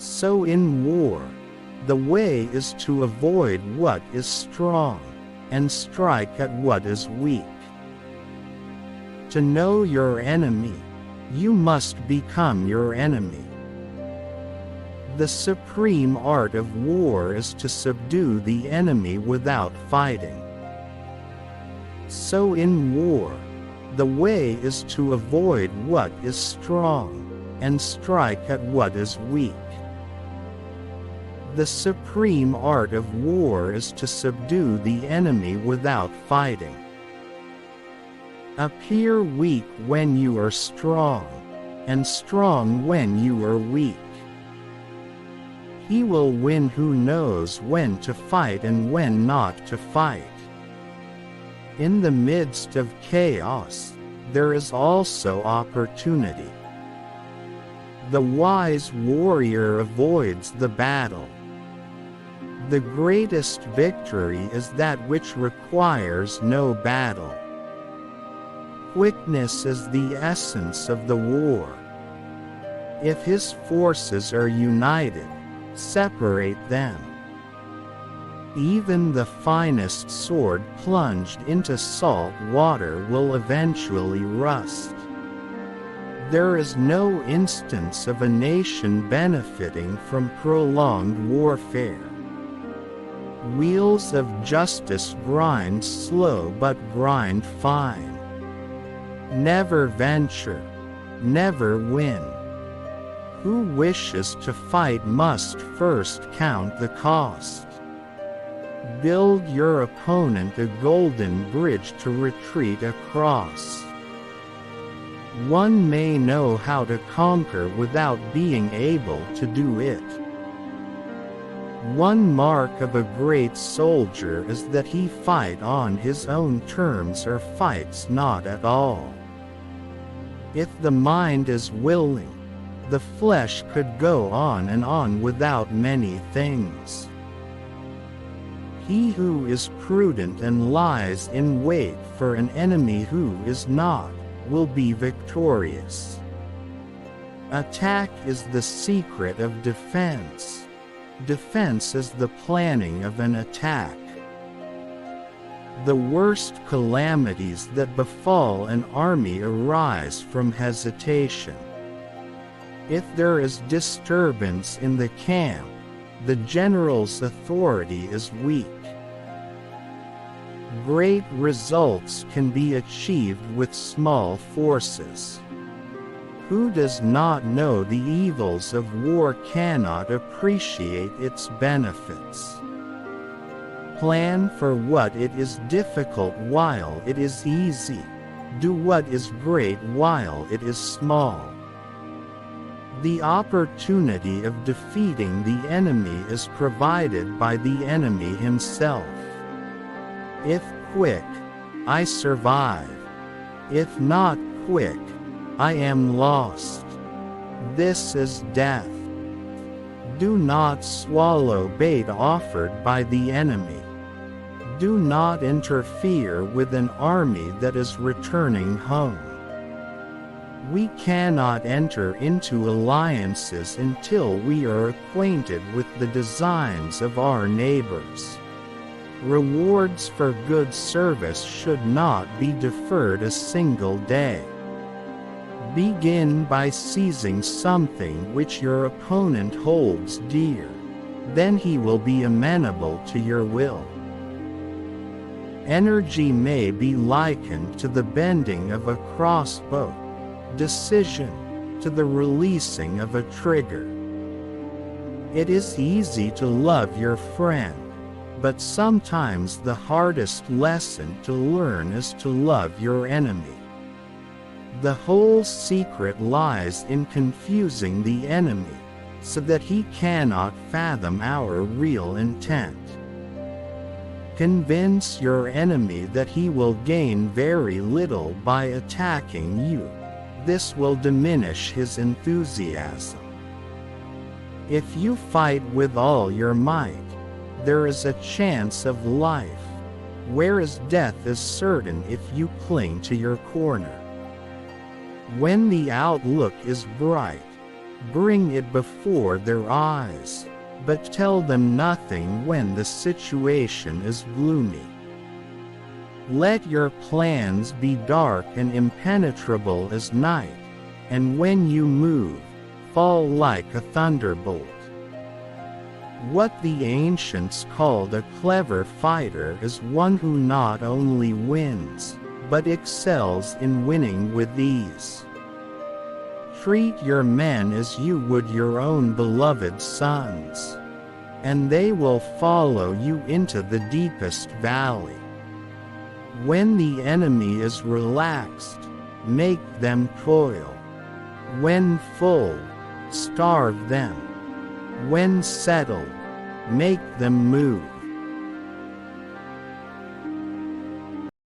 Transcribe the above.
So in war, the way is to avoid what is strong, and strike at what is weak. To know your enemy, you must become your enemy. The supreme art of war is to subdue the enemy without fighting. So in war, the way is to avoid what is strong, and strike at what is weak. The supreme art of war is to subdue the enemy without fighting. Appear weak when you are strong, and strong when you are weak. He will win who knows when to fight and when not to fight. In the midst of chaos, there is also opportunity. The wise warrior avoids the battle. The greatest victory is that which requires no battle. Quickness is the essence of the war. If his forces are united, separate them. Even the finest sword plunged into salt water will eventually rust. There is no instance of a nation benefiting from prolonged warfare. Wheels of justice grind slow but grind fine. Never venture, never win. Who wishes to fight must first count the cost. Build your opponent a golden bridge to retreat across. One may know how to conquer without being able to do it. One mark of a great soldier is that he fight on his own terms or fights not at all. If the mind is willing, the flesh could go on and on without many things. He who is prudent and lies in wait for an enemy who is not, will be victorious. Attack is the secret of defense. Defense is the planning of an attack. The worst calamities that befall an army arise from hesitation. If there is disturbance in the camp, the general's authority is weak. Great results can be achieved with small forces. Who does not know the evils of war cannot appreciate its benefits. Plan for what it is difficult while it is easy. Do what is great while it is small. The opportunity of defeating the enemy is provided by the enemy himself. If quick, I survive. If not quick, I am lost. This is death. Do not swallow bait offered by the enemy. Do not interfere with an army that is returning home. We cannot enter into alliances until we are acquainted with the designs of our neighbors. Rewards for good service should not be deferred a single day. Begin by seizing something which your opponent holds dear. Then he will be amenable to your will. Energy may be likened to the bending of a crossbow, decision to the releasing of a trigger. It is easy to love your friend, but sometimes the hardest lesson to learn is to love your enemy. The whole secret lies in confusing the enemy, so that he cannot fathom our real intent. Convince your enemy that he will gain very little by attacking you. This will diminish his enthusiasm. If you fight with all your might, there is a chance of life, whereas death is certain if you cling to your corner. When the outlook is bright, Bring it before their eyes, but tell them nothing when the situation is gloomy. Let your plans be dark and impenetrable as night, and when you move, fall like a thunderbolt. What the ancients called a clever fighter is one who not only wins, but excels in winning with ease. Treat your men as you would your own beloved sons, and they will follow you into the deepest valley. When the enemy is relaxed, make them toil. When full, starve them. When settled, make them move.